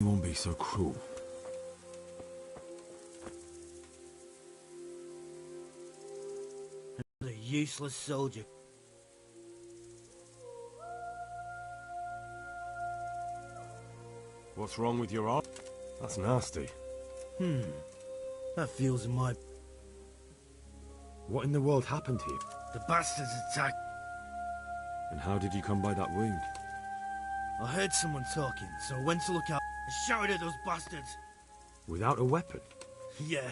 You won't be so cruel. A useless soldier. What's wrong with your arm? That's nasty. That feels in my... What in the world happened here? The bastards attacked. And how did you come by that wound? I heard someone talking, so I went to look out and shouted at those bastards. Without a weapon? Yeah.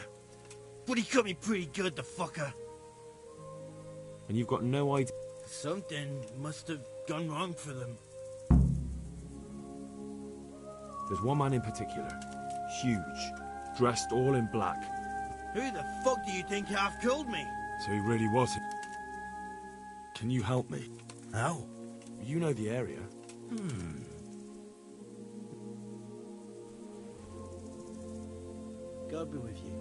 But he cut me pretty good, the fucker. And you've got no idea... Something must have gone wrong for them. There's one man in particular. Huge. Dressed all in black. Who the fuck do you think half-killed me? So he really was... Can you help me? How? You know the area. God be with you.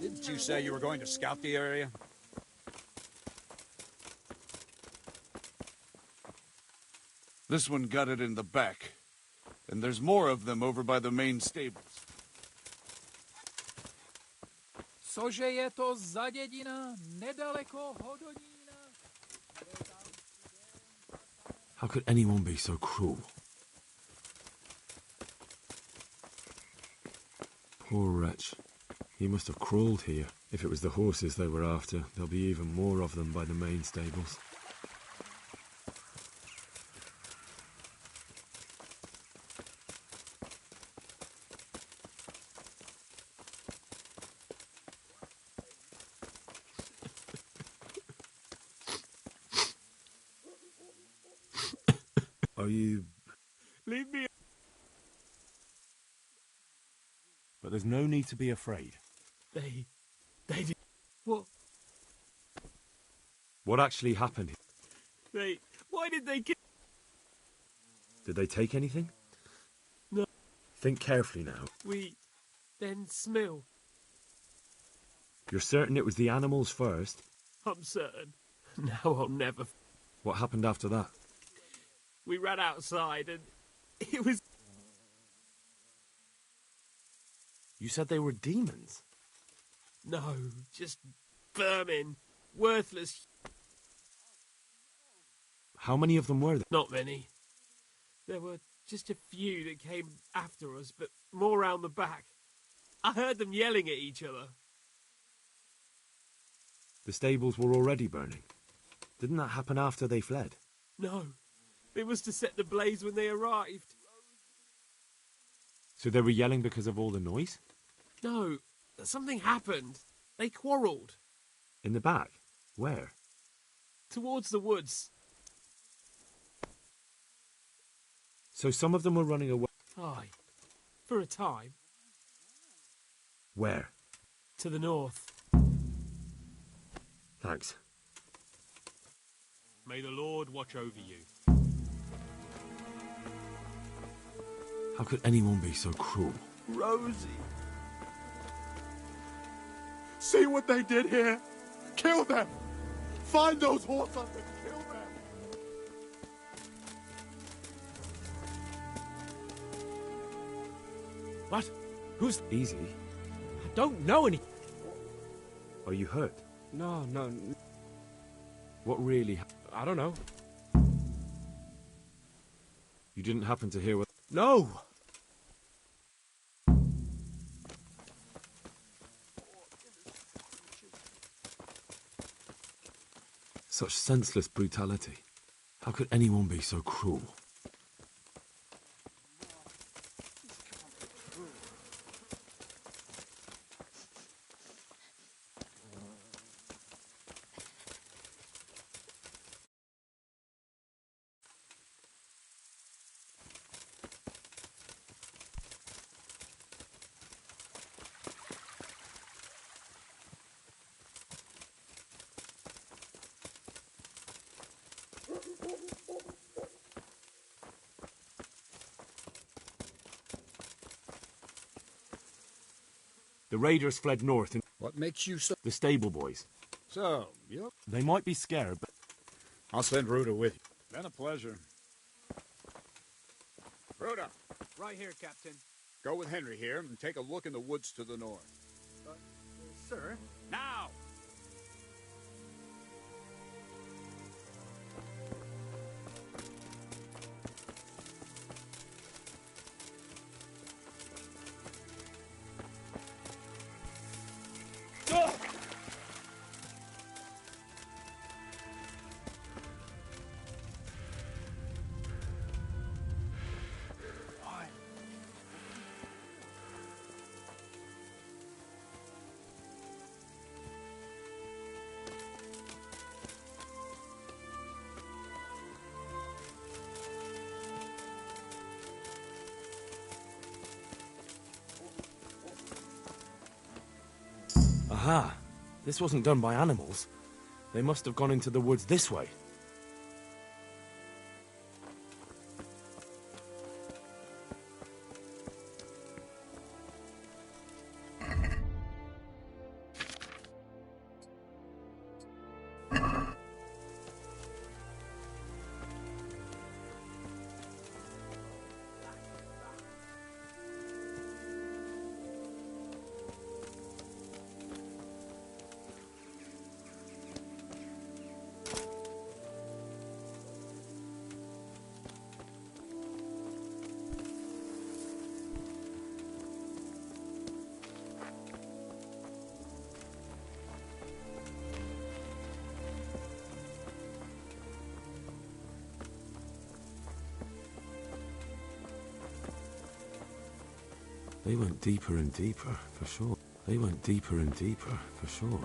Didn't you say you were going to scout the area? This one got it in the back. And there's more of them over by the main stables. Cože je to za dědina nedaleko Hodonína? How could anyone be so cruel? Poor wretch. He must have crawled here. If it was the horses they were after, there'll be even more of them by the main stables. Are you... Leave me. But there's no need to be afraid. They did. What? What actually happened here? Why did they kill? Did they take anything? No. Think carefully now. Then smell. You're certain it was the animals first? I'm certain. Now I'll never. What happened after that? We ran outside and it was... You said they were demons? No, just vermin. Worthless. How many of them were there? Not many. There were just a few that came after us, but more round the back. I heard them yelling at each other. The stables were already burning. Didn't that happen after they fled? No. They must have set the blaze when they arrived. So they were yelling because of all the noise? No. Something happened. They quarrelled. In the back? Where? Towards the woods. So some of them were running away? Aye. For a time. Where? To the north. Thanks. May the Lord watch over you. How could anyone be so cruel? Rosie. See what they did here? Kill them! Find those horses and kill them! What? Who's... Easy. I don't know any... Are you hurt? No. What really... I don't know. You didn't happen to hear what... No! Such senseless brutality. How could anyone be so cruel? The raiders fled north and... What makes you so... The stable boys. So, yep. They might be scared, but... I'll send Ruda with you. Been a pleasure. Ruda, Right here, Captain. go with Henry here and take a look in the woods to the north. Sir? Now! Aha! This wasn't done by animals. They must have gone into the woods this way. They went deeper and deeper, for sure. They went deeper and deeper, for sure.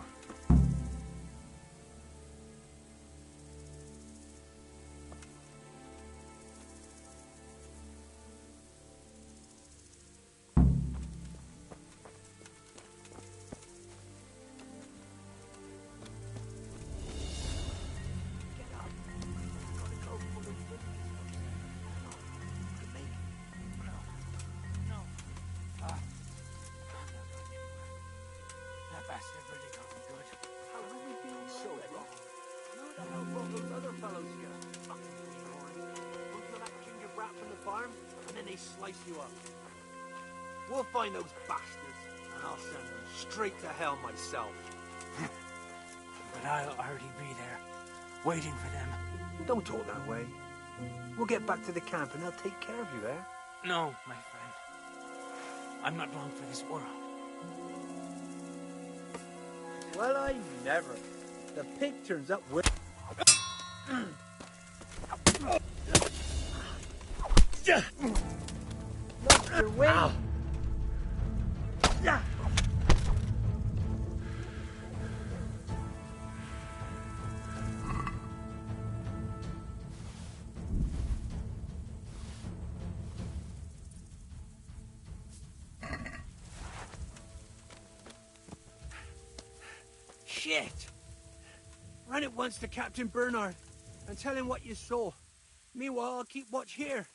Slice you up. We'll find those bastards, and I'll send them straight to hell myself. But I'll already be there, waiting for them. Don't talk that way. We'll get back to the camp and they'll take care of you, eh? No, my friend. I'm not long for this world. Well, I never. The pig turns up with... Look your way. Ow. Yeah. Shit! Run at once to Captain Bernard and tell him what you saw. Meanwhile, I'll keep watch here.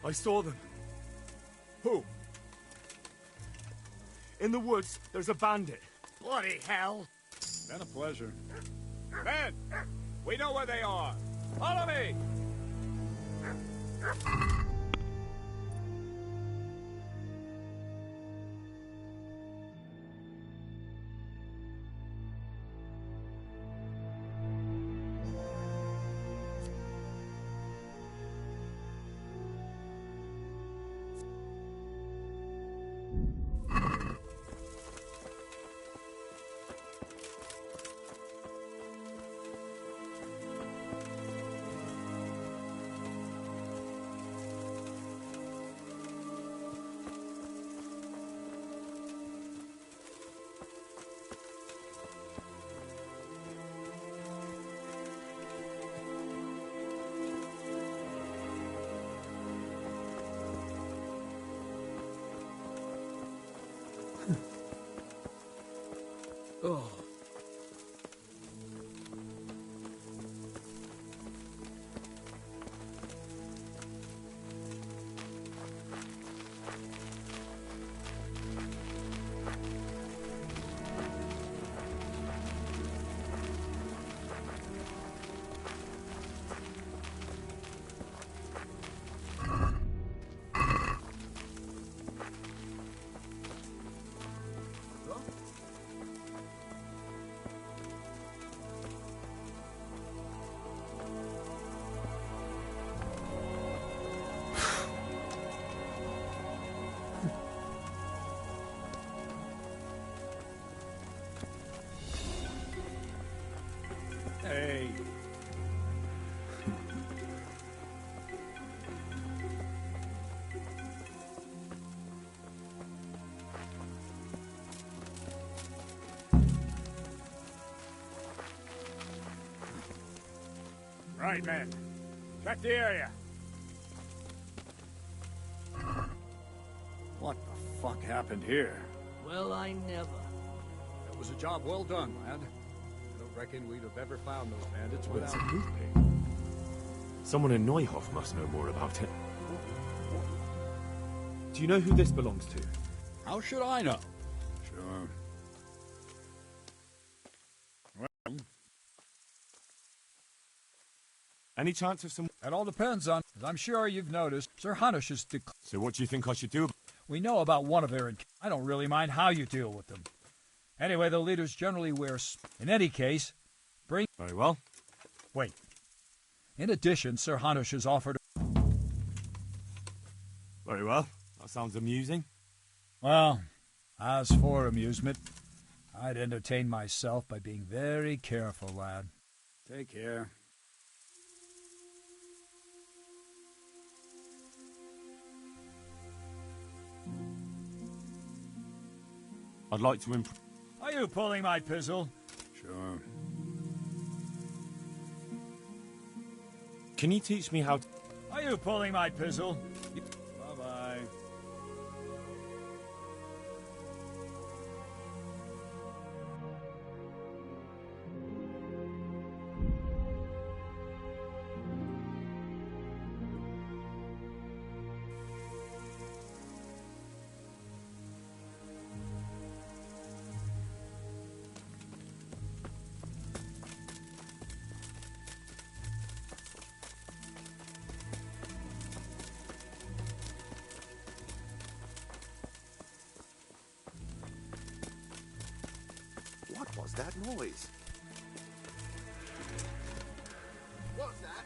I saw them. Who? In the woods, there's a bandit. Bloody hell! Been a pleasure. Men! We know where they are! Follow me! Right, men. Check the area. What the fuck happened here? Well, I never. It was a job well done, lad. I don't reckon we'd have ever found those bandits Well, it's without... a toothpick. Someone in Neuhoff must know more about it. Do you know who this belongs to? How should I know? Sure. Well, Any chance of some... it all depends on... As I'm sure you've noticed, Sir Hanush is... So what do you think I should do? We know about one of their... I don't really mind how you deal with them. Anyway, the leaders generally wear... In any case, bring... Very well. Wait. In addition, Sir Hanush has offered... Very well. That sounds amusing. Well, as for amusement, I'd entertain myself by being very careful, lad. Take care. I'd like to improve... Are you pulling my pizzle? Sure. Can you teach me how to... Are you pulling my pizzle? Bye-bye. What was that noise? What was that?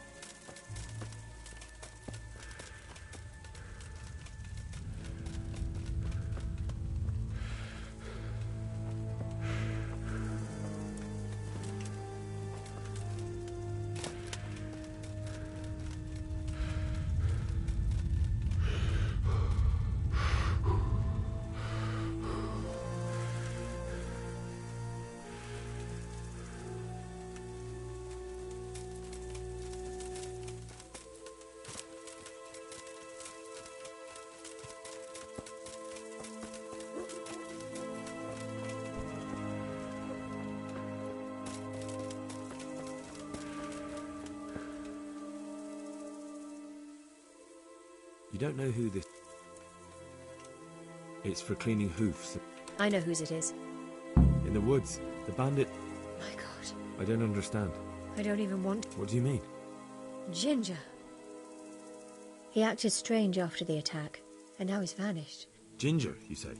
You don't know who this... It's for cleaning hoofs. I know whose it is. In the woods. The bandit... My God. I don't understand. I don't even want... What do you mean? Ginger. He acted strange after the attack, and now he's vanished. Ginger, you said?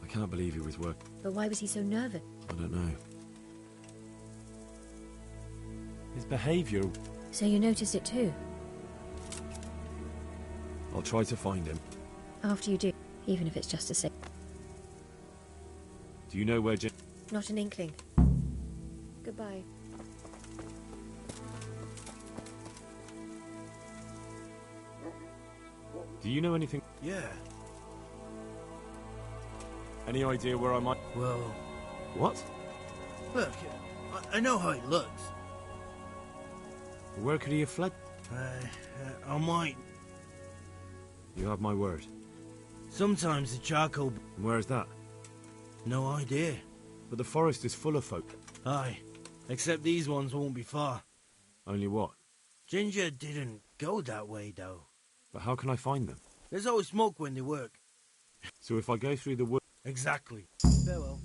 I can't believe he was working. But why was he so nervous? I don't know. His behaviour... So you noticed it too? I'll try to find him. After you do, even if it's just to say. Do you know where Ginger... Not an inkling. Goodbye. Do you know anything... Yeah. Any idea where I might... Well, What? look, I know how he looks. Where could he have fled? I might. You have my word. Sometimes the charcoal... And where is that? No idea. But the forest is full of folk. Aye. Except these ones won't be far. Only what? Ginger didn't go that way, though. But how can I find them? There's always smoke when they work. So if I go through the wood... Exactly. Farewell.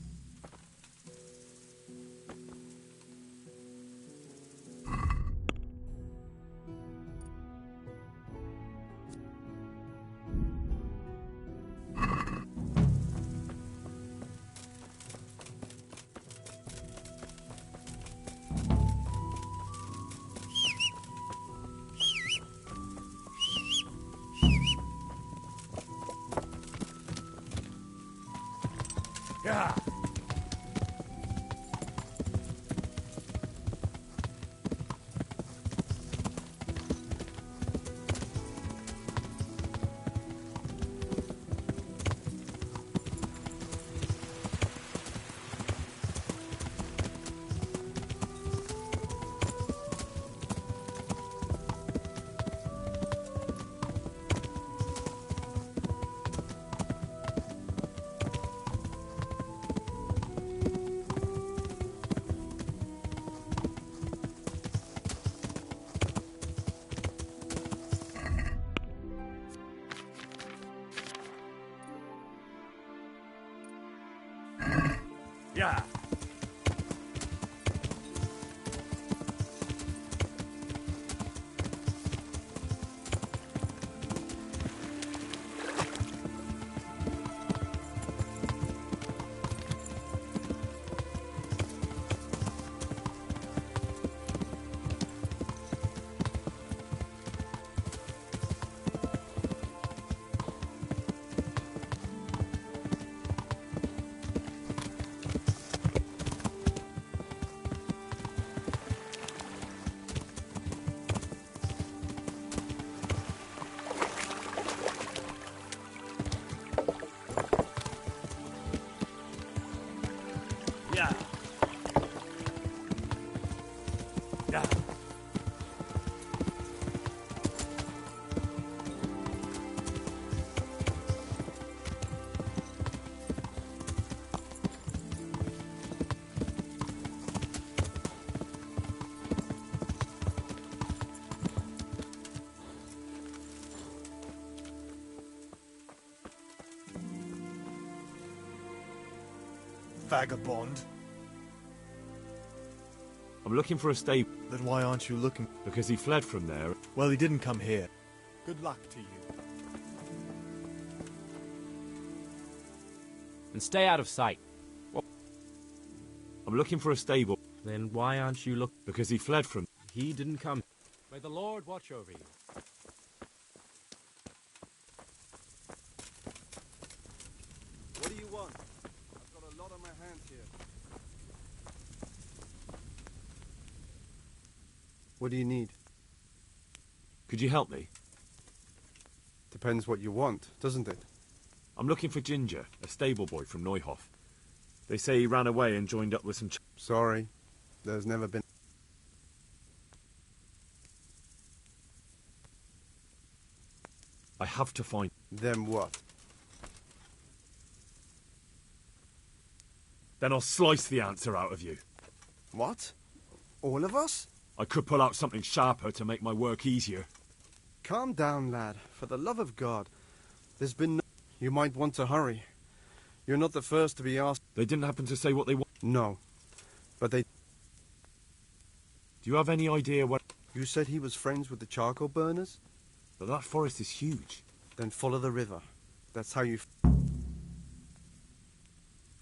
Yeah. Yeah. Yeah. Yeah. Vagabond. I'm looking for a stable Then why aren't you looking? because he fled from there. Well, he didn't come here. Good luck to you. And stay out of sight. I'm looking for a stable Then why aren't you look? because he fled from. He didn't come. May the Lord watch over you. What do you want? I've got a lot on my hands here. What do you need? Could you help me? Depends what you want, doesn't it? I'm looking for Ginger, a stable boy from Neuhof. They say he ran away and joined up with some. Sorry, there's never been... I have to find. Them what? Then I'll slice the answer out of you. What? All of us? I could pull out something sharper to make my work easier. Calm down, lad. For the love of God. There's been no... You might want to hurry. You're not the first to be asked... They didn't happen to say what they want. No. But they... Do you have any idea what... You said he was friends with the charcoal burners? But that forest is huge. Then follow the river. That's how you...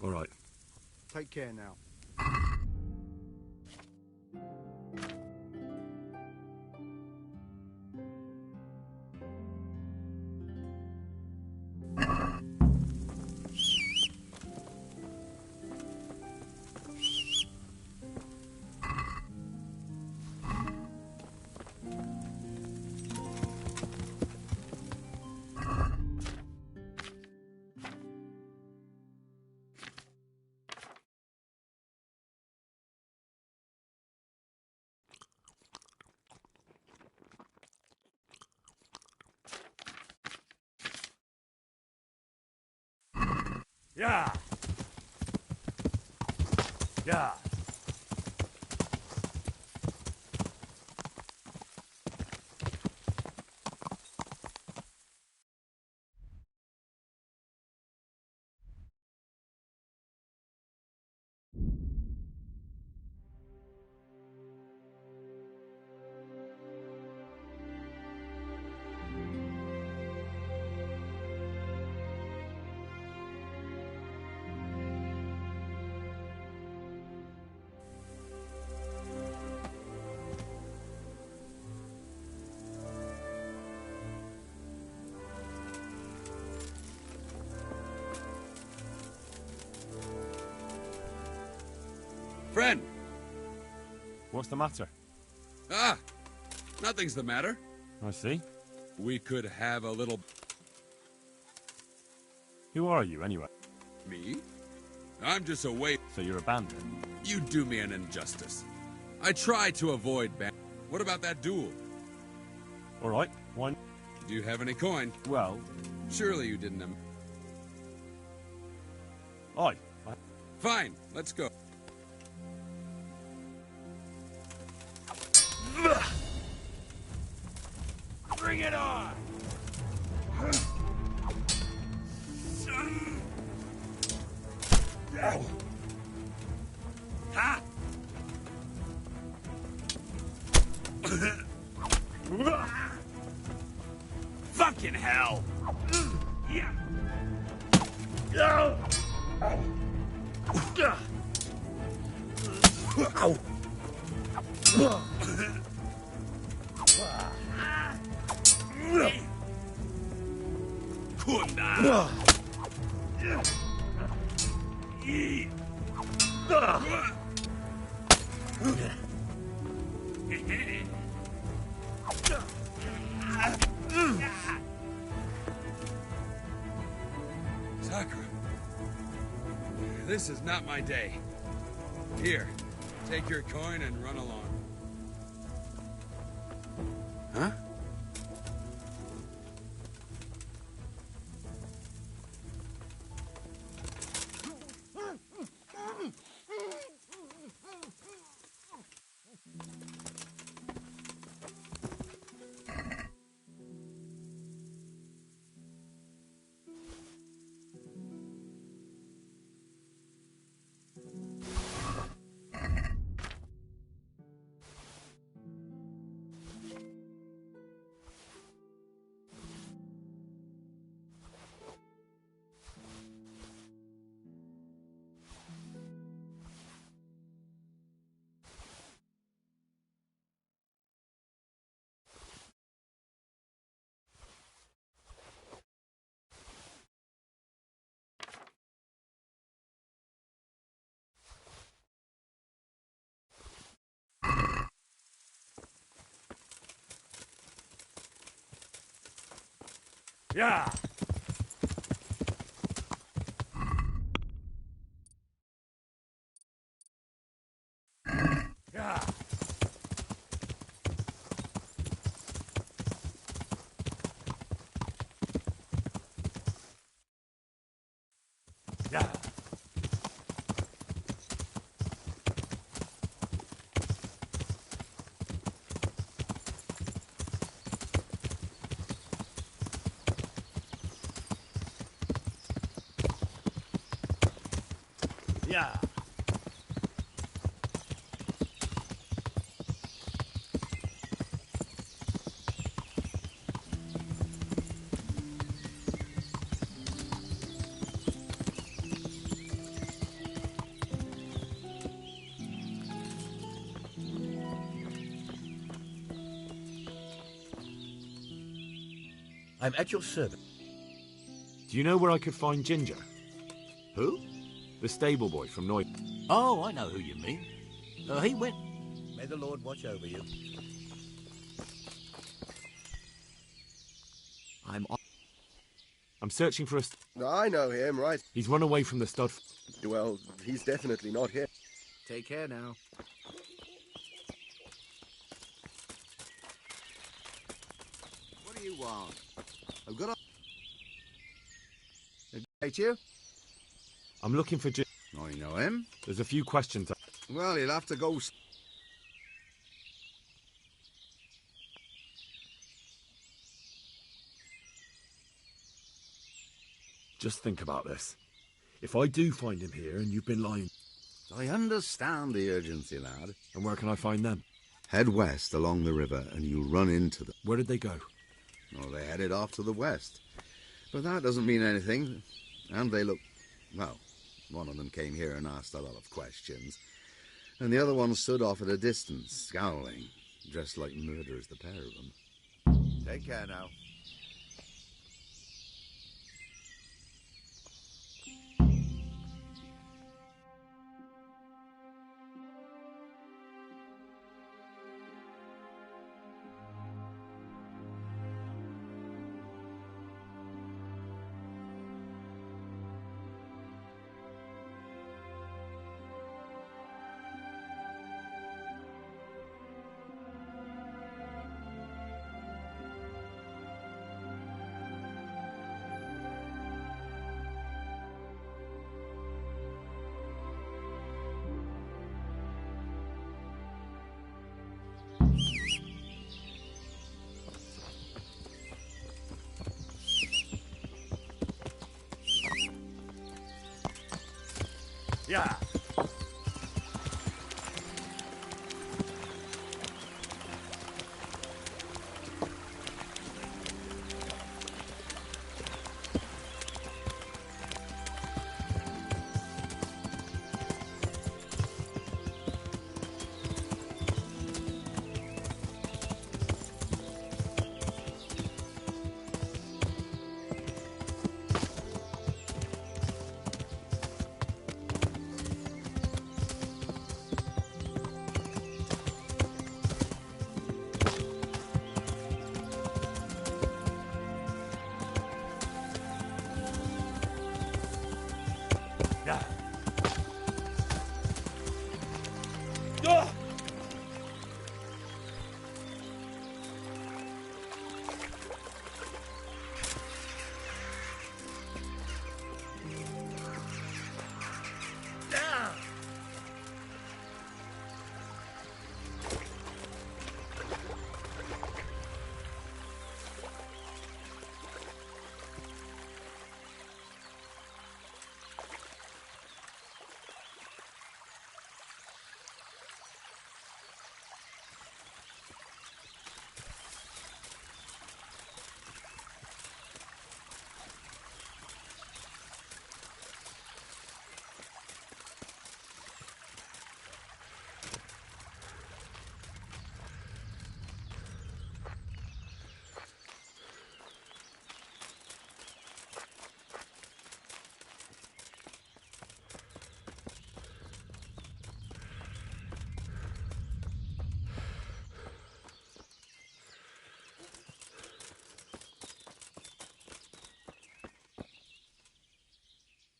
All right. Take care now. Yeah. Yeah. Friend! What's the matter? Ah! Nothing's the matter. I see. We could have a little... Who are you, anyway? Me? I'm just a wait. So you're a bandit? You do me an injustice. I try to avoid What about that duel? All right. Why? Do you have any coin? Well... Surely you didn't... Aye. Fine, let's go. Bring it on! Fucking hell! Yeah. Kunda. Sakura, this is not my day. Here, take your coin and run along. Huh? Yeah. Yeah. Yeah. Yeah. I'm at your service. Do you know where I could find Ginger? Who? The stable boy from Noy. Oh, I know who you mean. He went... May the Lord watch over you. I'm searching for a... I know him, right? He's run away from the stud. Well, he's definitely not here. Take care now. What do you want? I've got a... Hate you? I'm looking for Ginger. I know him. There's a few questions. Well, he'll have to go... Just think about this. If I do find him here and you've been lying... I understand the urgency, lad. And where can I find them? Head west along the river and you'll run into them. Where did they go? Well, they headed off to the west. But that doesn't mean anything. And they look... Well, one of them came here and asked a lot of questions. And the other one stood off at a distance, scowling, dressed like murderers, the pair of them. Take care now. Yeah.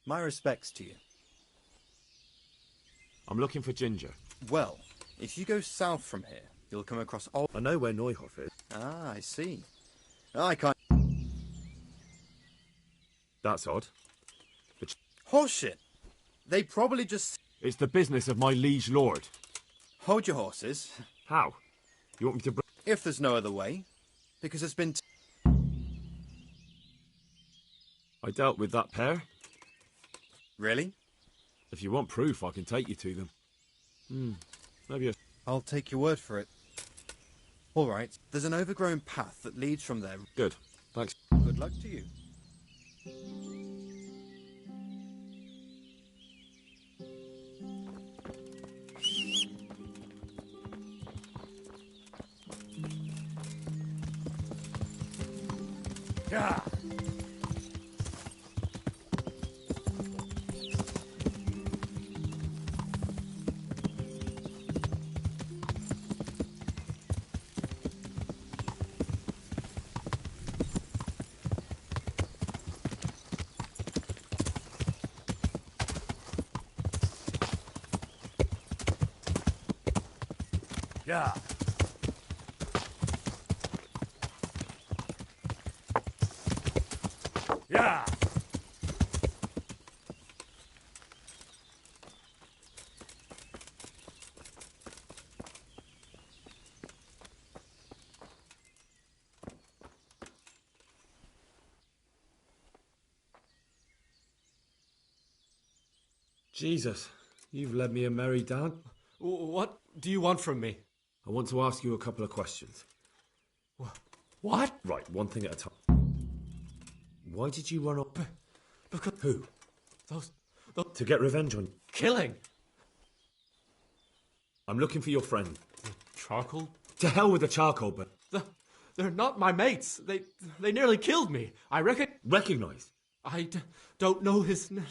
My respects to you. I'm looking for Ginger. Well, if you go south from here, you'll come across old... I know where Neuhoff is. Ah, I see. I can't... That's odd. Horseshit! They probably just... It's the business of my liege lord. Hold your horses. How? You want me to... If there's no other way. Because it's been... I dealt with that pair. Really? If you want proof, I can take you to them. Maybe I'll take your word for it. All right, there's an overgrown path that leads from there. Good. Thanks. Good luck to you. Yeah. Yeah. Yeah. Jesus, you've led me a merry dance. What do you want from me? I want to ask you a couple of questions. What? Right, one thing at a time. Why did you run up? Because Who? those To get revenge on... killing. I'm looking for your friend. Charcoal? To hell with the charcoal, but... They're not my mates. They nearly killed me. I reckon... Recognized? Don't know his name.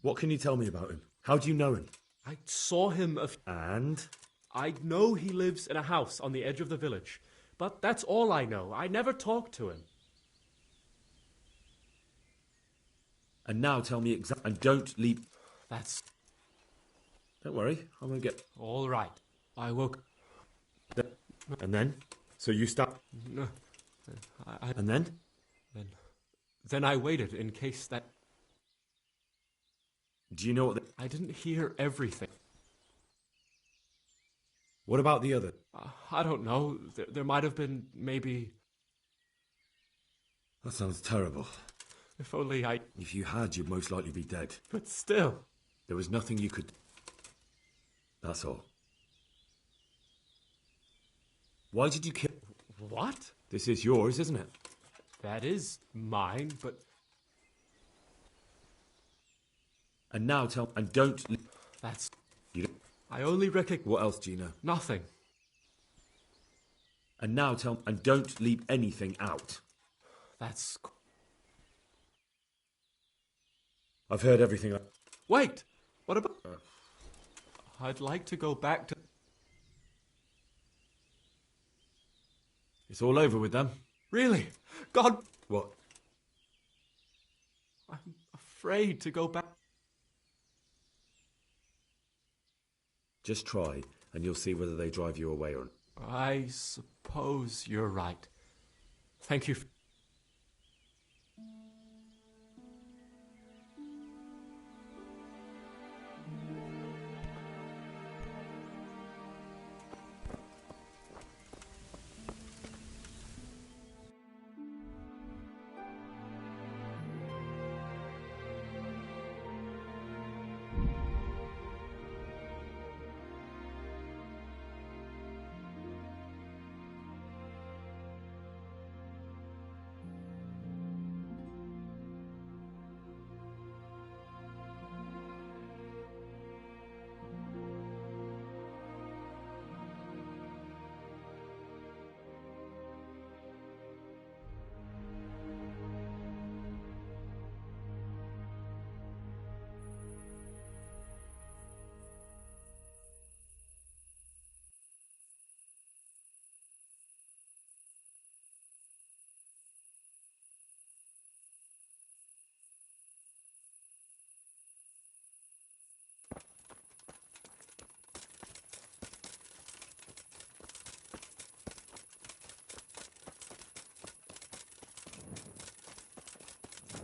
What can you tell me about him? How do you know him? I saw him And? I know he lives in a house on the edge of the village. But that's all I know. I never talked to him. And now tell me exactly... And don't leap... That's... Don't worry, I won't get... All right. I woke... And then? So you start... No. And then? Then I waited in case that... Do you know what... I didn't hear everything. What about the other? I don't know. There might have been, maybe... That sounds terrible. If only I... If you had, you'd most likely be dead. But still... There was nothing you could... That's all. Why did you kill... What? This is yours, isn't it? That is mine, but... And now tell... And don't... That's... You don't... I only recognize... What else do you know? Nothing. And now tell... And don't leave anything out. That's... I've heard everything. Wait! What about... I'd like to go back to... It's all over with them. Really? God... What? I'm afraid to go back... Just try, and you'll see whether they drive you away or not. I suppose you're right. Thank you.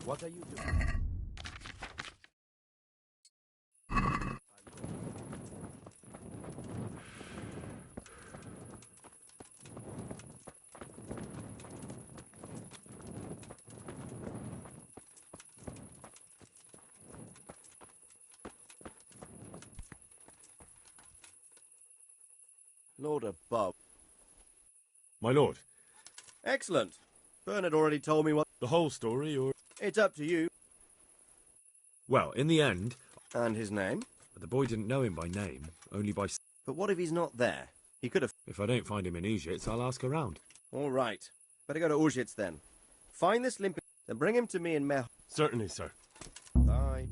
What are you doing? Lord above. My lord. Excellent. Bernard already told me what... The whole story, or... It's up to you. Well, in the end... And his name? The boy didn't know him by name, only by... But what if he's not there? He could have... If I don't find him in Egypt, I'll ask around. All right. Better go to Auschwitz then. Find this limp... Then bring him to me in Meh... Certainly, sir. Bye.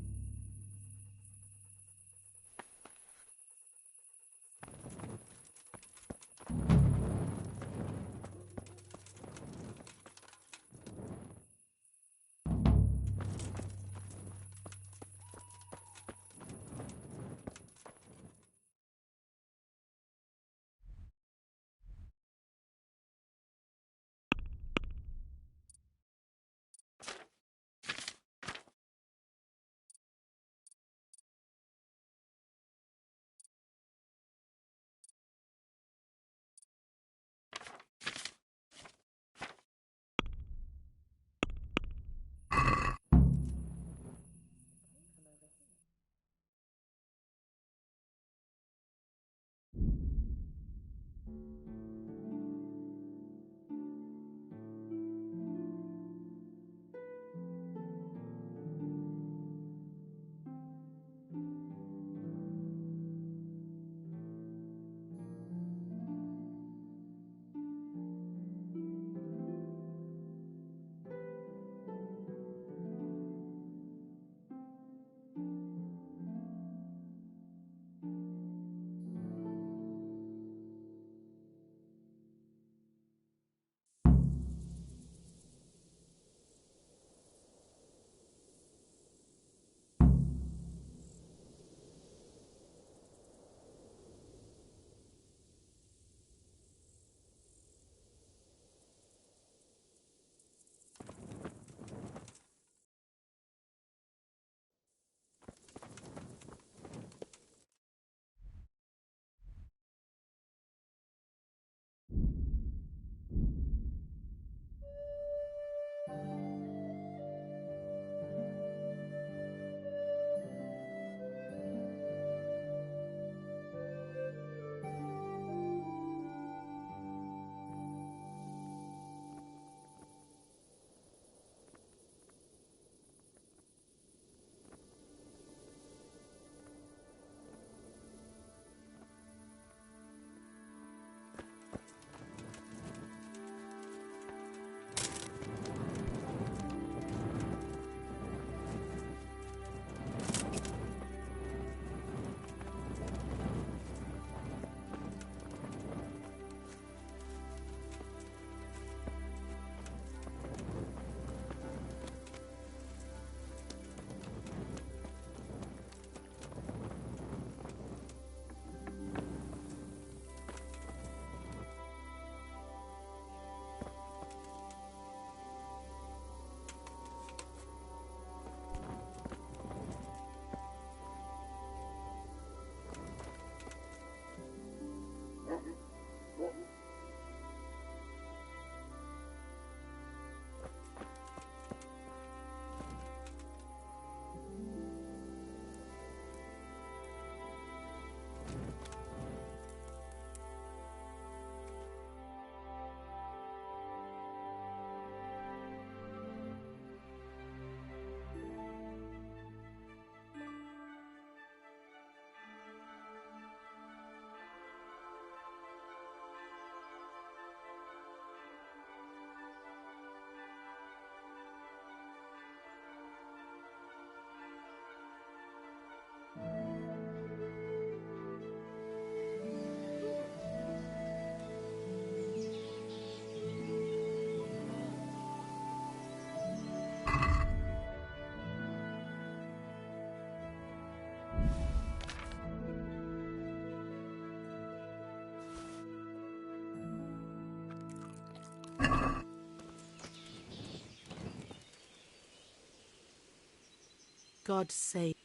God save.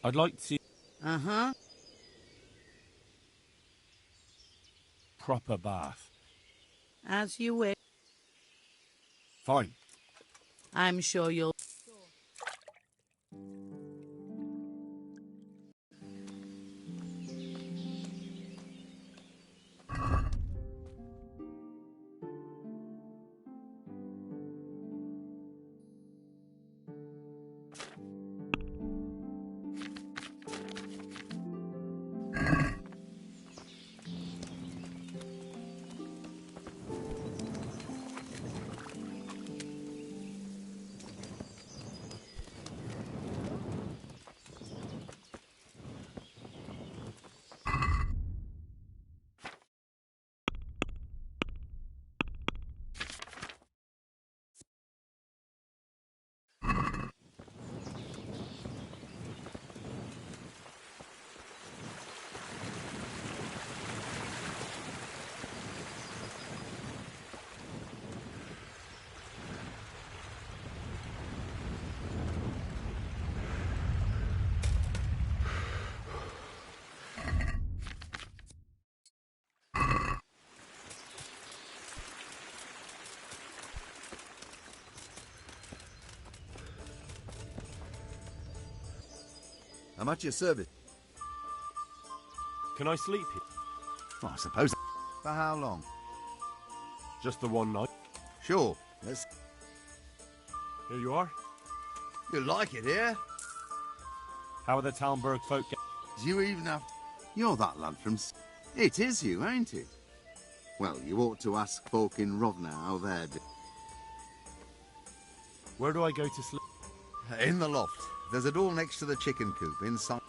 I'd like to... Uh-huh. Proper bath. As you wish. Fine. I'm sure you'll... I'm at your service. Can I sleep here? Well, I suppose. For how long? Just the one night. Sure. Let's... Here you are. You like it here? How are the Talmberg folk? Do you even have... You're that lad from... It is you, ain't it? Well, you ought to ask folk in Rovna how they're doing. Where do I go to sleep? In the loft. There's a door next to the chicken coop inside.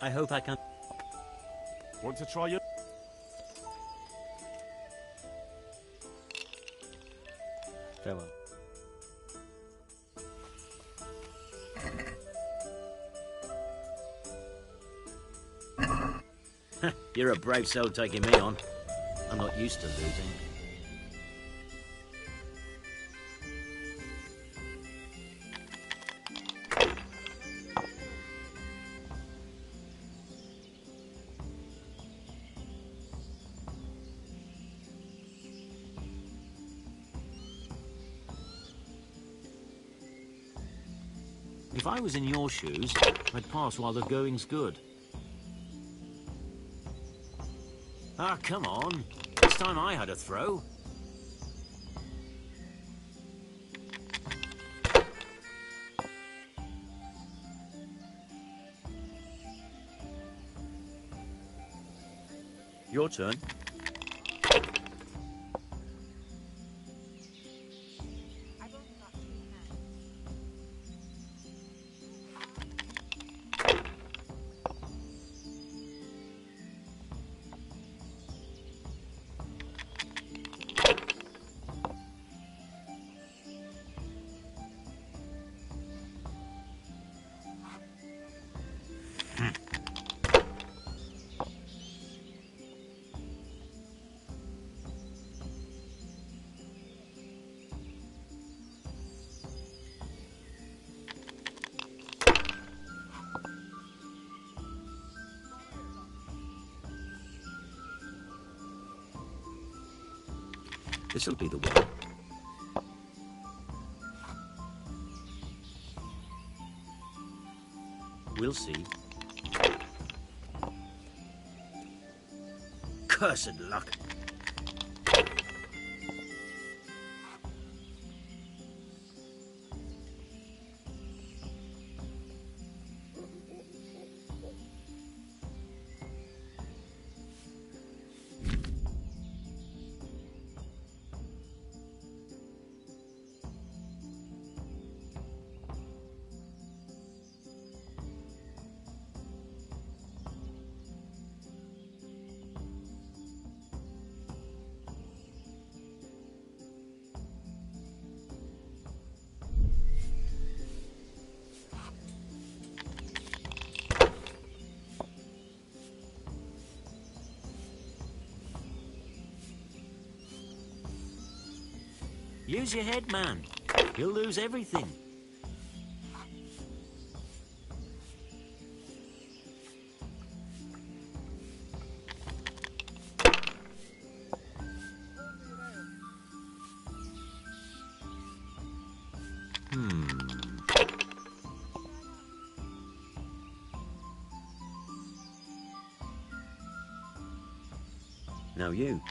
I hope I can... Want to try your... Farewell. You're a brave soul taking me on. I'm not used to losing. If I was in your shoes, I'd pass while the going's good. Ah, come on. It's time I had a throw. Your turn. This'll be the one. We'll see. Cursed luck. Use your head, man. You'll lose everything. Now you.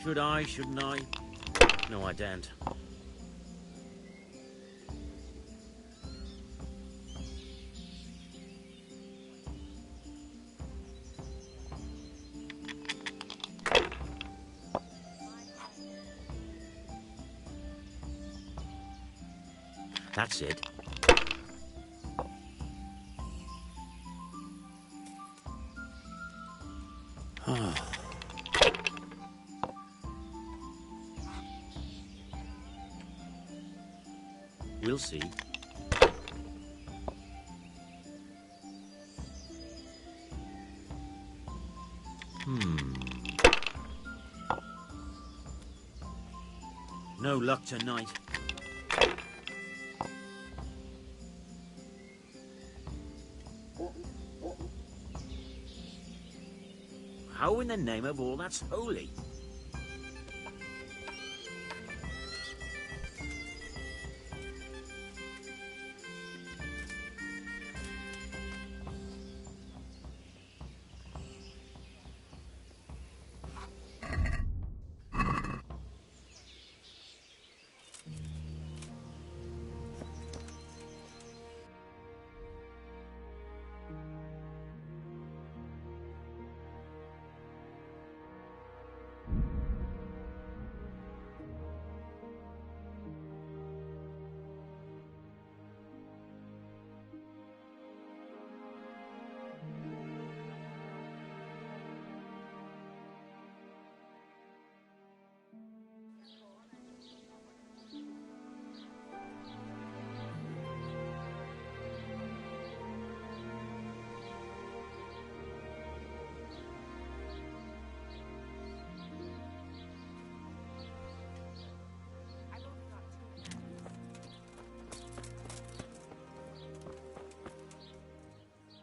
Should I, shouldn't I? No, I daren't. That's it. We'll see. No luck tonight. How in the name of all that's holy?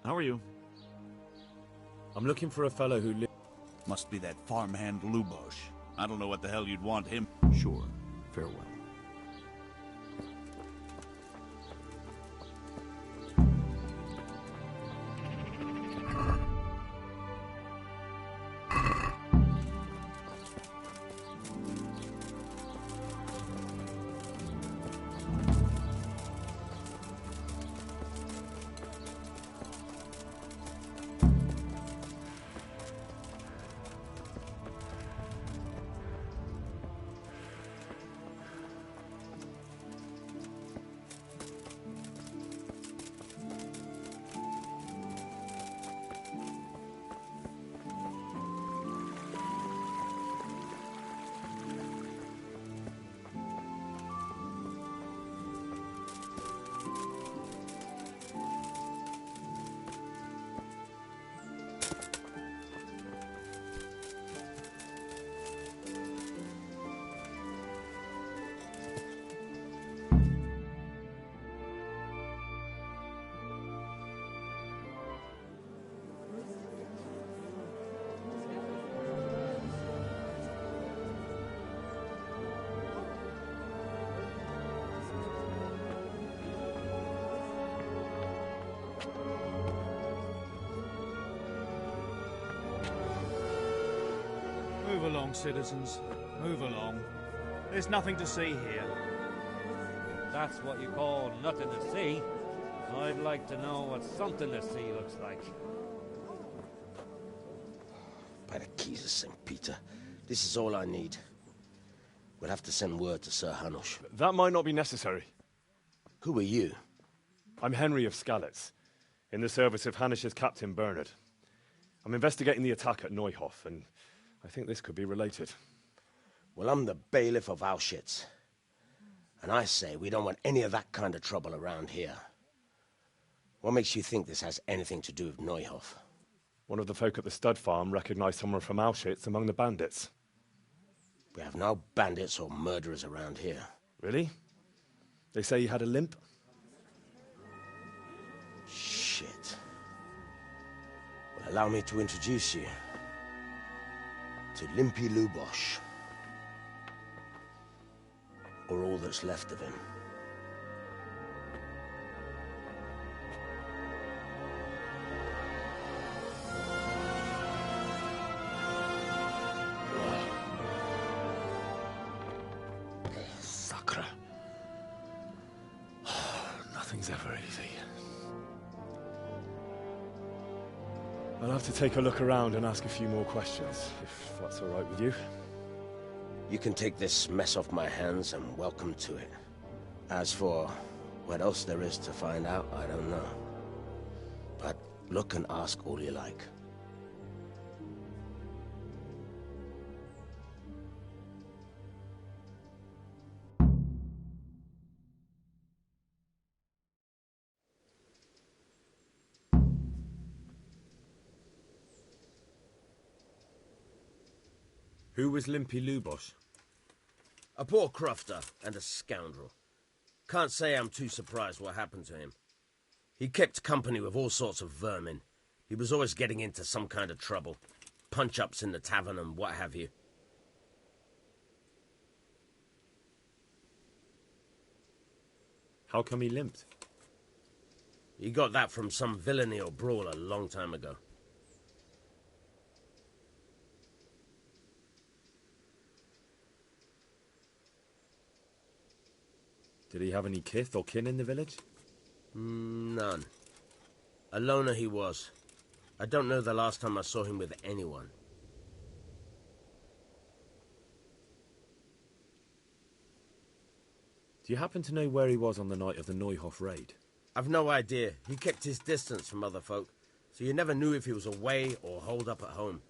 How are you? I'm looking for a fellow who lives... Must be that farmhand Lubosh. I don't know what the hell you'd want him. Sure. Farewell. Move along, citizens. Move along. There's nothing to see here. If that's what you call nothing to see, I'd like to know what something to see looks like. By the keys of St. Peter, this is all I need. We'll have to send word to Sir Hanush. That might not be necessary. Who are you? I'm Henry of Skalitz, in the service of Hanush's Captain Bernard. I'm investigating the attack at Neuhof, and I think this could be related. Well, I'm the bailiff of Auschwitz. And I say we don't want any of that kind of trouble around here. What makes you think this has anything to do with Neuhof? One of the folk at the stud farm recognized someone from Auschwitz among the bandits. We have no bandits or murderers around here. Really? They say he had a limp? Shit. Well, allow me to introduce you to Limpy Lubosh. Or all that's left of him. Sacre. Nothing's ever easy. I'll have to take a look around and ask a few more questions, if that's all right with you. You can take this mess off my hands and welcome to it. As for what else there is to find out, I don't know. But look and ask all you like. Who was Limpy Lubosh? A poor crofter and a scoundrel. Can't say I'm too surprised what happened to him. He kept company with all sorts of vermin. He was always getting into some kind of trouble. Punch-ups in the tavern and what have you. How come he limped? He got that from some villainy or brawl a long time ago. Did he have any kith or kin in the village? None. A loner he was. I don't know the last time I saw him with anyone. Do you happen to know where he was on the night of the Neuhof raid? I've no idea. He kept his distance from other folk, so you never knew if he was away or holed up at home.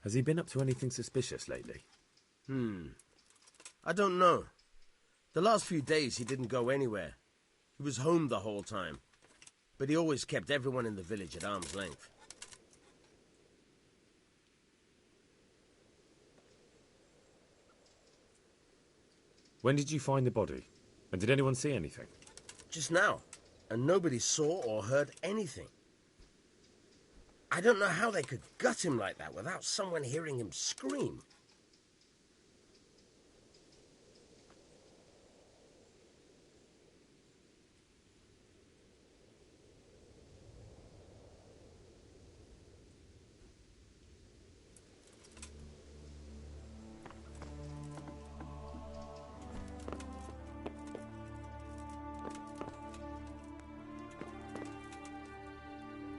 Has he been up to anything suspicious lately? I don't know. The last few days he didn't go anywhere. He was home the whole time. But he always kept everyone in the village at arm's length. When did you find the body? And did anyone see anything? just now, and nobody saw or heard anything. I don't know how they could gut him like that without someone hearing him scream.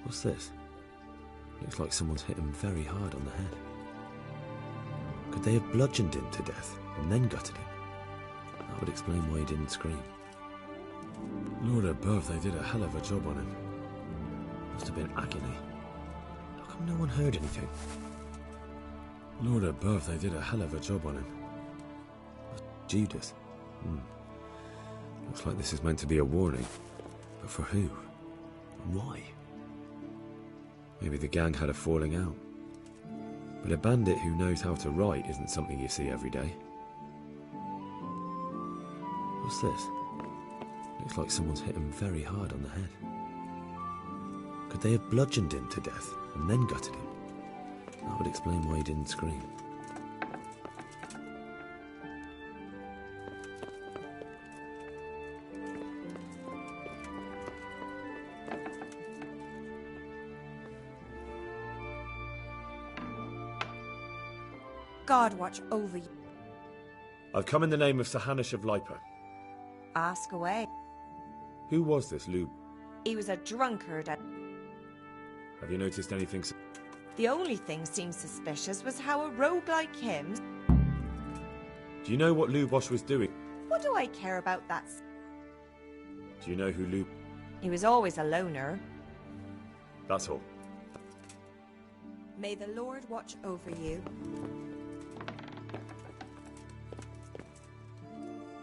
What's this? Looks like someone's hit him very hard on the head. Could they have bludgeoned him to death and then gutted him? That would explain why he didn't scream. Lord above, they did a hell of a job on him. Must have been agony. How come no one heard anything? Lord above, they did a hell of a job on him. Judas. Looks like this is meant to be a warning. But for who? And why? Maybe the gang had a falling out. But a bandit who knows how to write isn't something you see every day. What's this? Looks like someone's hit him very hard on the head. Could they have bludgeoned him to death and then gutted him? That would explain why he didn't scream. God watch over you. I've come in the name of Sir Hanish of Lipa. Ask away. Who was this, Lou? He was a drunkard. Have you noticed anything? The only thing seemed suspicious was how a rogue like him... Do you know what Lubosh was doing? What do I care about that? Do you know who Lou... He was always a loner. That's all. May the Lord watch over you.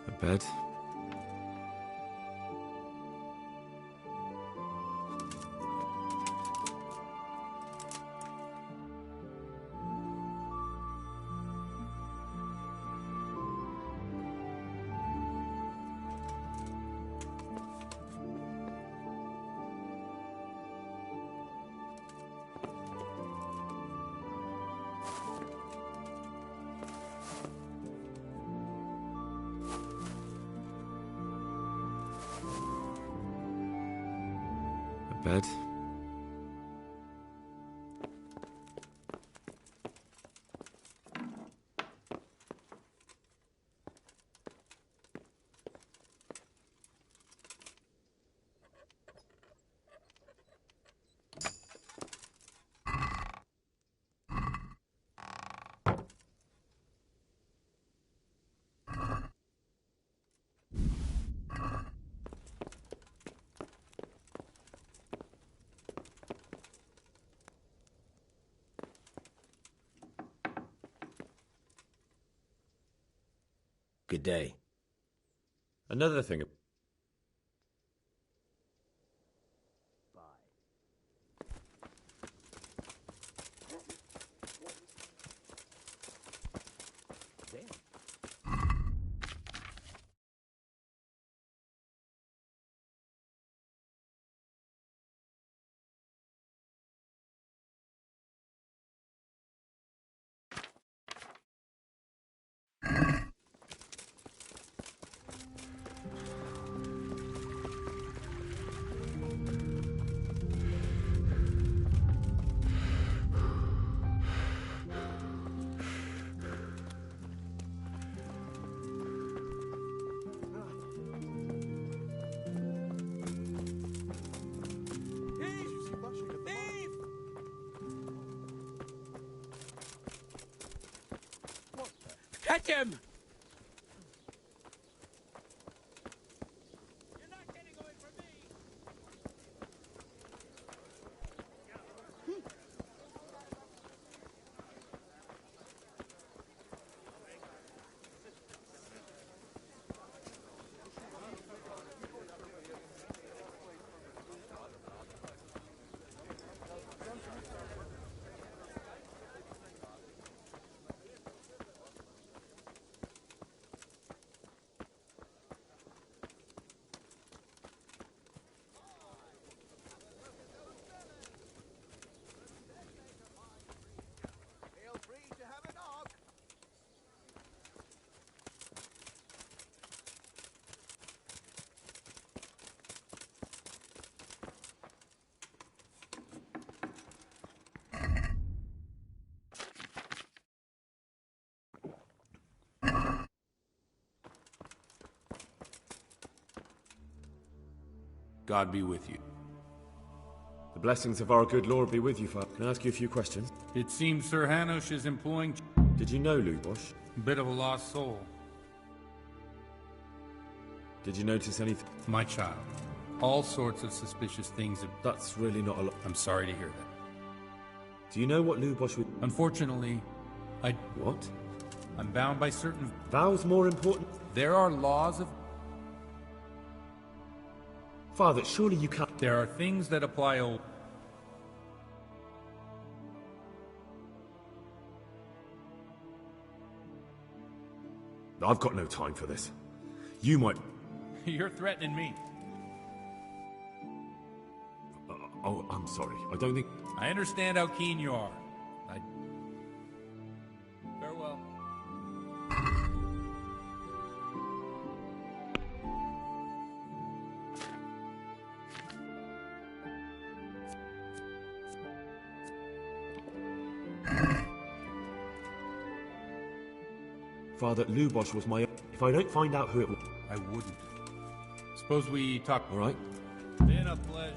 A bed. Bed. Good day. Another thing. Catch him! God be with you. The blessings of our good Lord be with you, Father. Can I ask you a few questions? It seems Sir Hanush is employing... Did you know Lubosh? Bit of a lost soul. Did you notice anything? My child. All sorts of suspicious things have... That's really not a lot. I'm sorry to hear that. Do you know what Lubosh would... Unfortunately, I... What? I'm bound by certain... Vows more important? There are laws of... Father, surely you can't... There are things that apply only... I've got no time for this. You might... You're threatening me. Oh, I'm sorry. I don't think... I understand how keen you are. Farewell. Father, Lubosh was my... If I don't find out who it was... I wouldn't. Suppose we talk... All right. Been a pleasure.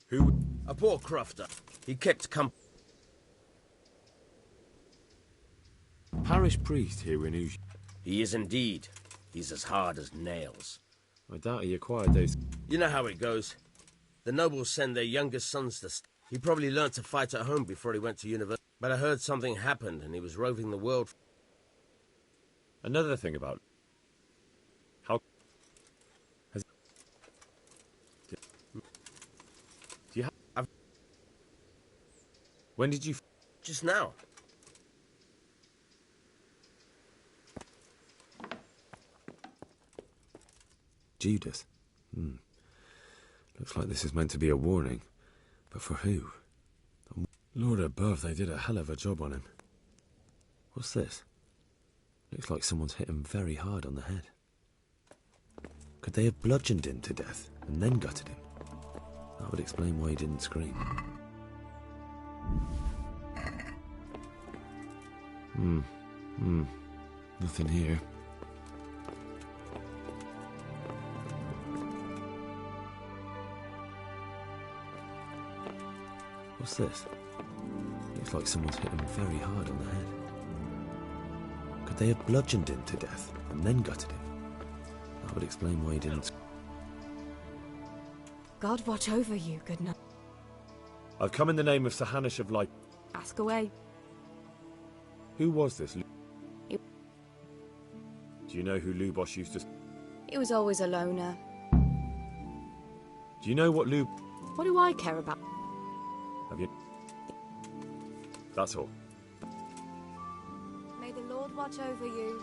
Who? A poor crofter. He kept company. Parish priest here in Uj. He is indeed. He's as hard as nails. I doubt he acquired those... You know how it goes. The nobles send their youngest sons to... He probably learnt to fight at home before he went to university. But I heard something happened and he was roving the world. Another thing about... How... Has... Do you have... When did you... Just now. Judas. Looks like this is meant to be a warning. But for who? Lord above, they did a hell of a job on him. What's this? Looks like someone's hit him very hard on the head. Could they have bludgeoned him to death and then gutted him? would explain why he didn't scream. Nothing here. What's this? Looks like someone's hit him very hard on the head. Could they have bludgeoned him to death and then gutted him? That would explain why he didn't. God watch over you, good night. I've come in the name of Sir Hanish of Light. Ask away. Who was this? He- Do you know who Lubosh used to... He was always a loner. Do you know what Lub... What do I care about? Have you... That's all. May the Lord watch over you.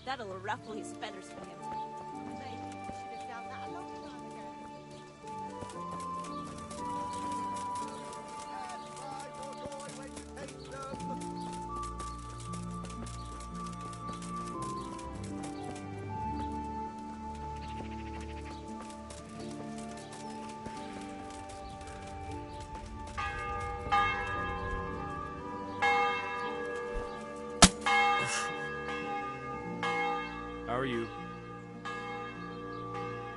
That'll ruffle his feathers for him. Should have done that a long time ago. How are you?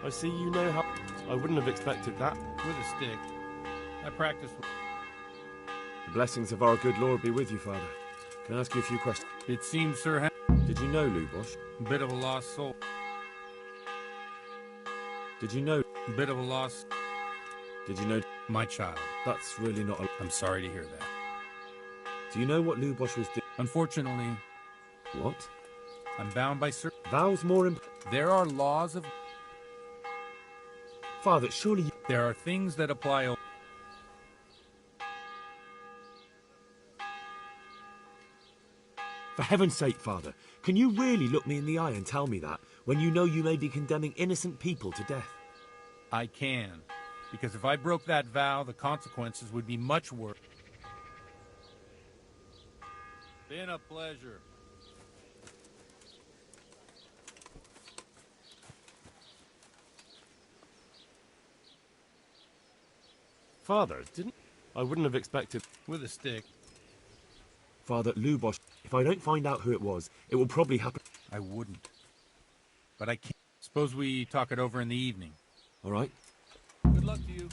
I see you know how... I wouldn't have expected that. With a stick. I practiced with... The blessings of our good Lord be with you, Father. Can I ask you a few questions? It seems, Sir Did you know Lubosh? Bit of a lost soul. Did you know... Bit of a lost... Did you know... My child. That's really not a... I'm sorry to hear that. Do you know what Lubosh was doing? Unfortunately... What? I'm bound by certain... Vows more There are laws of... Father, surely you... There are things that apply... For heaven's sake, Father, can you really look me in the eye and tell me that, when you know you may be condemning innocent people to death? I can. Because if I broke that vow, the consequences would be much worse. Been a pleasure. Father, didn't... I wouldn't have expected... With a stick. Father, Lubosh, if I don't find out who it was, it will probably happen... I wouldn't. But I can't. Suppose we talk it over in the evening. All right. Good luck to you.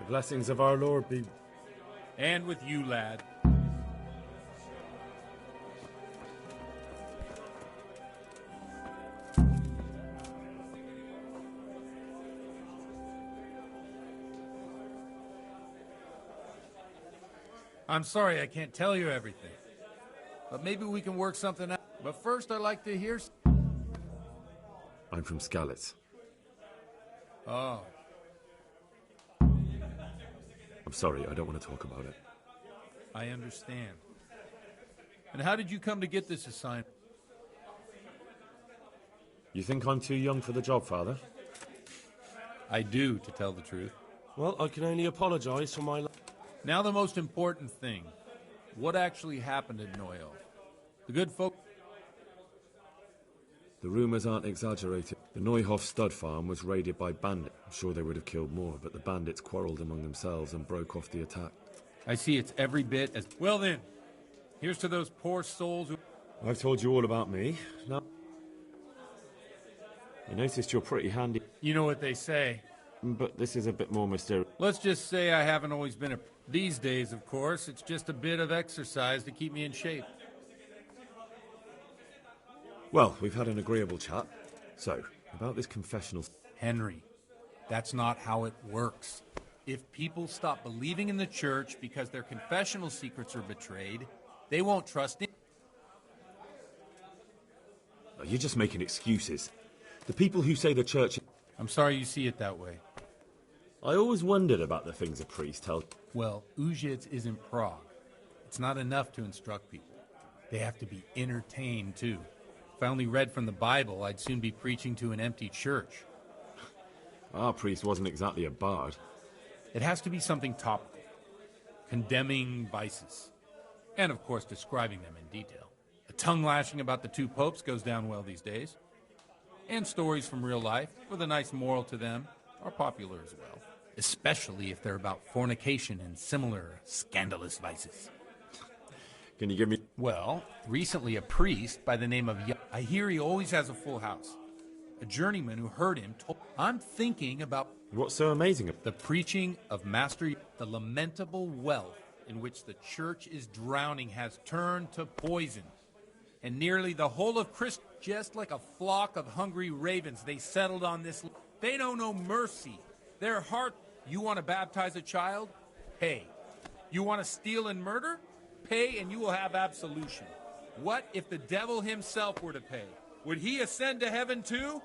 The blessings of our Lord be... And with you, lad. I'm sorry I can't tell you everything. But maybe we can work something out. But first I'd like to hear... I'm from Skalitz. Oh. I'm I'm sorry, I don't want to talk about it. I understand. And how did you come to get this assignment? You think I'm too young for the job, Father? I do, to tell the truth. Well, I can only apologize for my... Now the most important thing. What actually happened at Neuhof? The good folk... The rumours aren't exaggerated. The Neuhof stud farm was raided by bandits. I'm sure they would have killed more, but the bandits quarrelled among themselves and broke off the attack. I see it's every bit as... Well then, here's to those poor souls who... I've told you all about me. Now, I noticed you're pretty handy. You know what they say. But this is a bit more mysterious. Let's just say I haven't always been a... These days, of course, it's just a bit of exercise to keep me in shape. Well, we've had an agreeable chat. So, about this confessional... Henry, that's not how it works. If people stop believing in the church because their confessional secrets are betrayed, they won't trust it. You're just making excuses. The people who say the church... I'm sorry you see it that way. I always wondered about the things a priest tells... Well, Ujits is in Prague. It's not enough to instruct people. They have to be entertained, too. If I only read from the Bible, I'd soon be preaching to an empty church. Our priest wasn't exactly a bard. It has to be something topical. Condemning vices. And, of course, describing them in detail. A tongue-lashing about the two popes goes down well these days. And stories from real life, with a nice moral to them, are popular as well. Especially if they're about fornication and similar scandalous vices. Can you give me... Well, recently a priest by the name of... I hear he always has a full house. A journeyman who heard him told... I'm thinking about... What's so amazing? The preaching of Master... The lamentable wealth in which the church is drowning has turned to poison. And nearly the whole of Christ... Just like a flock of hungry ravens, they settled on this... They know no mercy. Their heart... You want to baptize a child? Pay. You want to steal and murder? Pay and you will have absolution. What if the devil himself were to pay? Would he ascend to heaven too?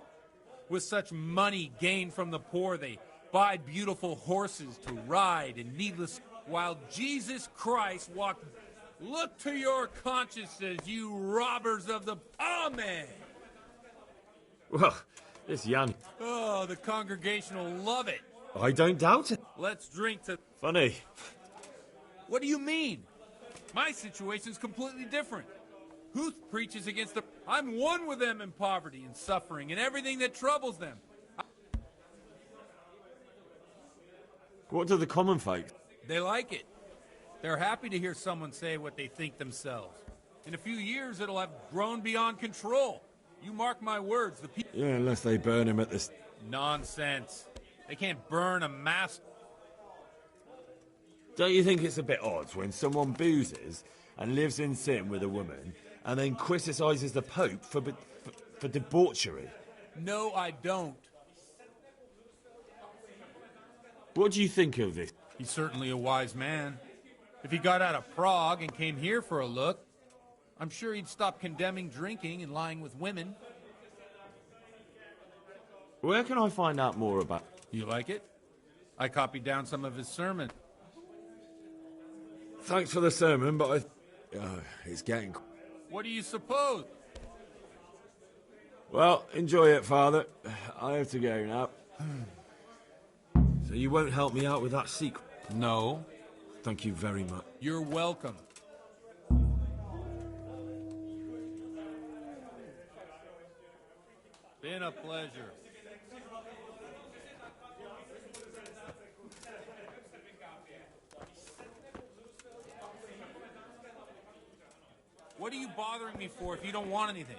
With such money gained from the poor, they buy beautiful horses to ride and needless... While Jesus Christ walked... Look to your consciences, you robbers of the... Amen! Well, this Jan... Oh, the congregation will love it. I don't doubt it. Let's drink to... Funny. What do you mean? My situation's completely different. Huth preaches against the... I'm one with them in poverty and suffering and everything that troubles them. What do the common folk? They like it. They're happy to hear someone say what they think themselves. In a few years, it'll have grown beyond control. You mark my words, the people... Yeah, unless they burn him at this... Nonsense. They can't burn a master. Don't you think it's a bit odd when someone boozes and lives in sin with a woman and then criticises the Pope for debauchery? No, I don't. What do you think of this? He's certainly a wise man. If he got out of Prague and came here for a look, I'm sure he'd stop condemning drinking and lying with women. Where can I find out more about... You like it? I copied down some of his sermon. Thanks for the sermon, but it's getting... What do you suppose? Well, enjoy it, Father. I have to go now. So you won't help me out with that secret? No. Thank you very much. You're welcome. Been a pleasure. What are you bothering me for if you don't want anything?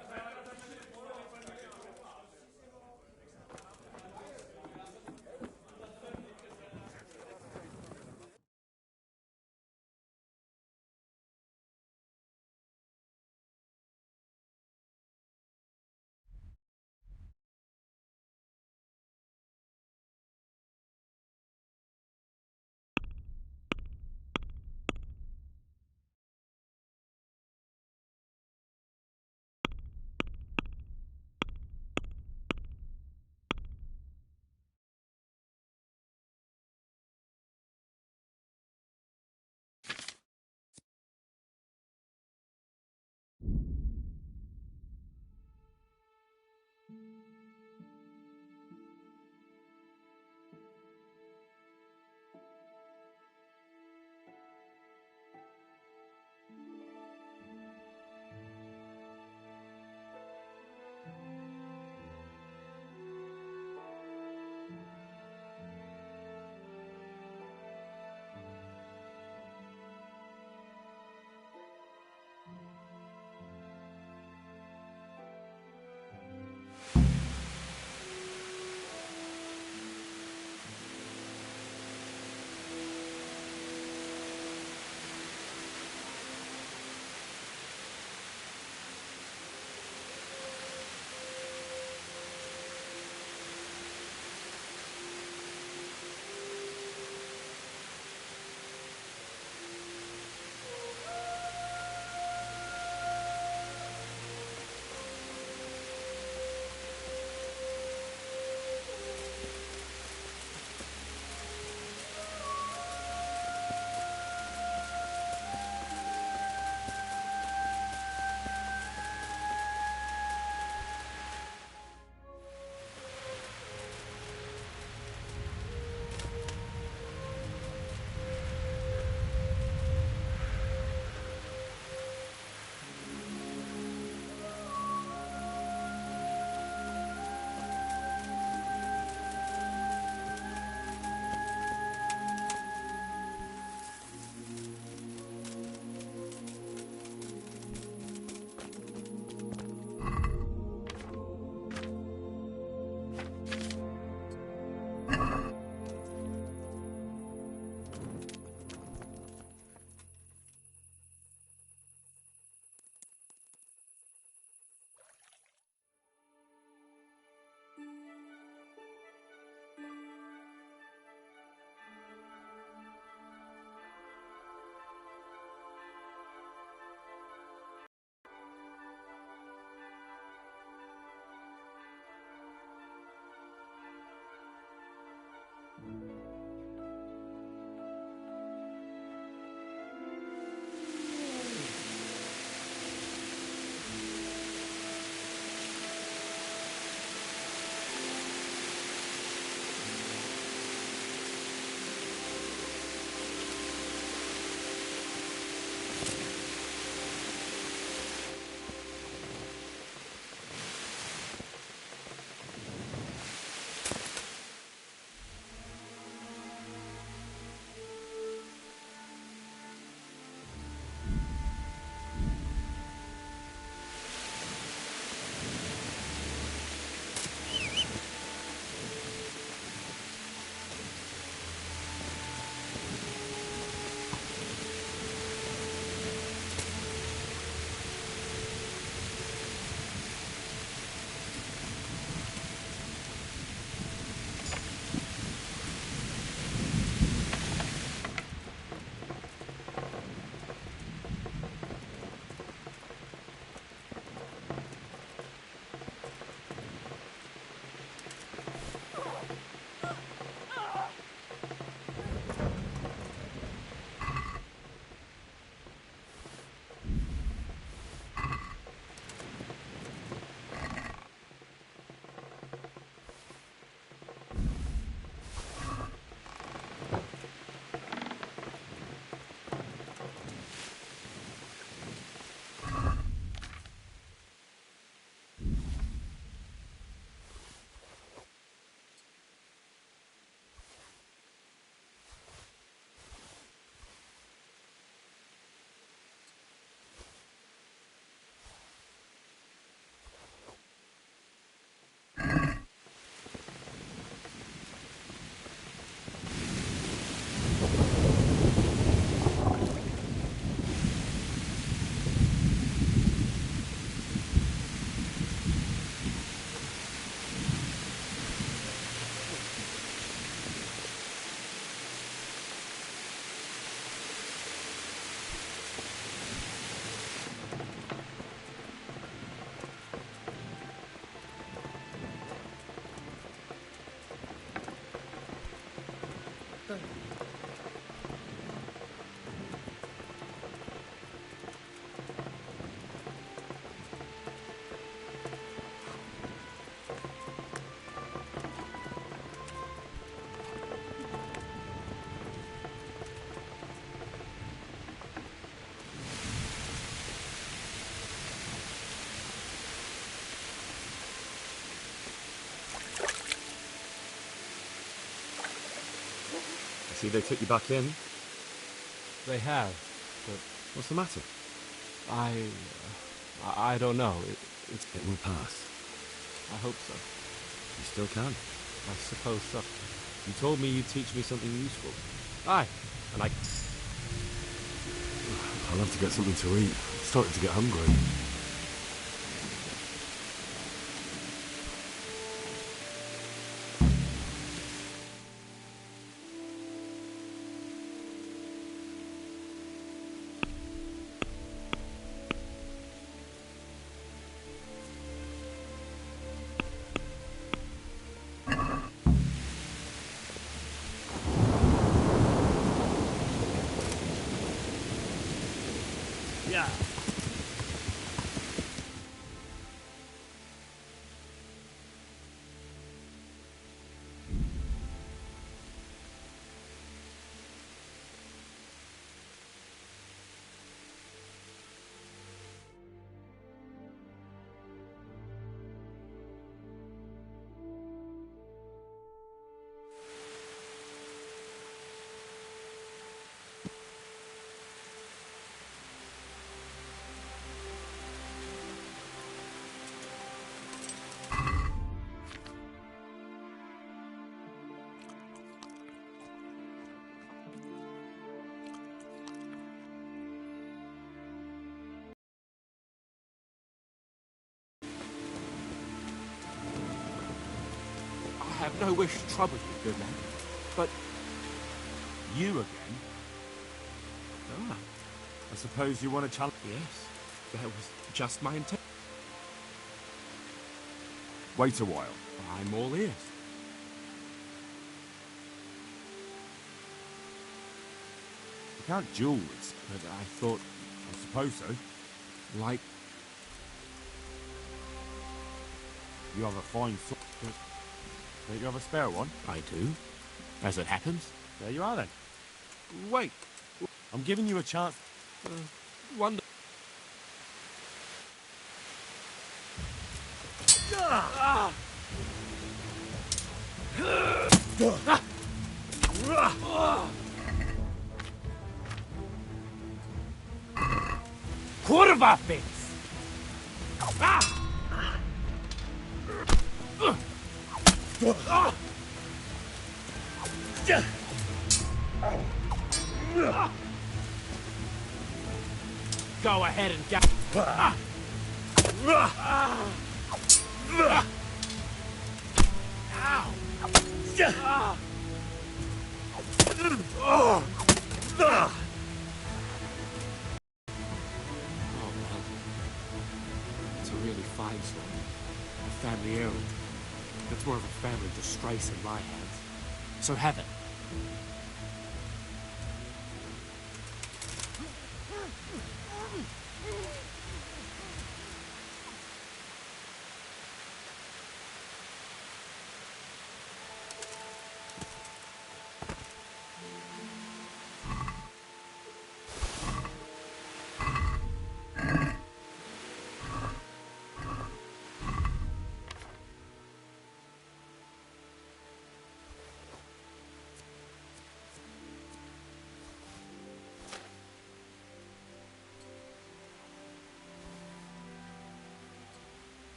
see they took you back in. They have, but What's the matter? I don't know. It will pass. I hope so. You still can. I suppose so. You told me you'd teach me something useful. Aye, and I'll have to get something to eat. I'm starting to get hungry. Yeah. I have no wish to trouble you, good man. But You again? ah, I suppose you want to challenge... yes, that was just my intent. Wait a while. I'm all ears. You can't duel with... But I thought, I suppose so. like, You have a fine sword. Don't you have a spare one? I do, as it happens. There you are then. Wait, I'm giving you a chance. wonder. Kurwa, Fitz! Go ahead and get. Oh, well. It's a really fine sword. A family heirloom. It's more of a family disgrace in my hands. So have it.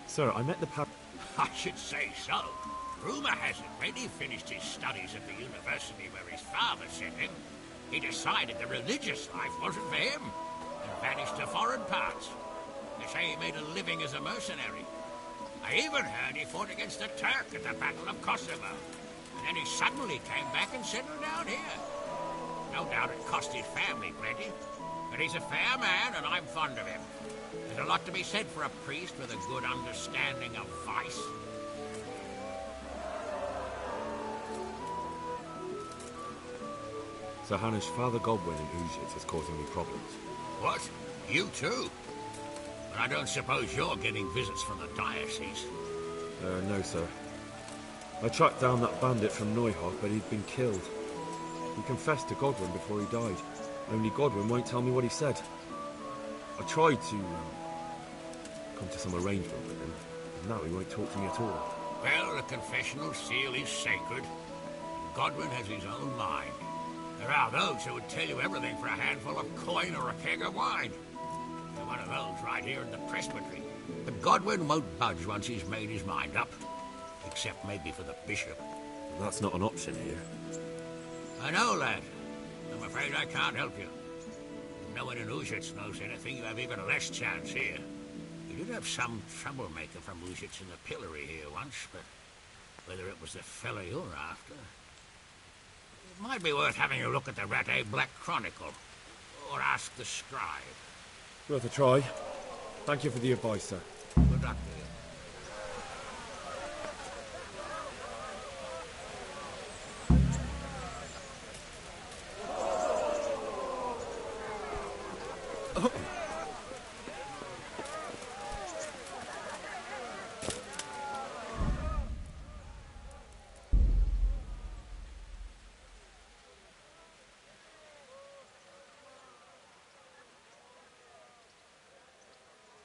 Sir, I met the I should say so. Rumour has it Reddy finished his studies at the university where his father sent him. He decided the religious life wasn't for him and vanished to foreign parts. They say he made a living as a mercenary. I even heard he fought against the Turk at the Battle of Kosovo. And then he suddenly came back and settled down here. No doubt it cost his family plenty. But he's a fair man and I'm fond of him. There's a lot to be said for a priest with a good understanding of vice. Sir Hanish, Father Godwin in Ujit is causing me problems. What? You too? But I don't suppose you're getting visits from the diocese. No, sir. I tracked down that bandit from Neuhoff, but he'd been killed. He confessed to Godwin before he died. Only Godwin won't tell me what he said. I tried to come to some arrangement with him, and now he won't talk to me at all. Well, the confessional seal is sacred. Godwin has his own mind. There are those who would tell you everything for a handful of coin or a keg of wine. There's one of those right here in the presbytery. But Godwin won't budge once he's made his mind up. Except maybe for the bishop. That's not an option here. I know, lad. I'm afraid I can't help you. If no one in Ujits knows anything, you have even less chance here. We did have some troublemaker from Ujits in the pillory here once, but whether it was the fellow you're after... It might be worth having a look at the Rattay Black Chronicle, or ask the scribe. Worth a try. Thank you for the advice, sir. Good luck to you.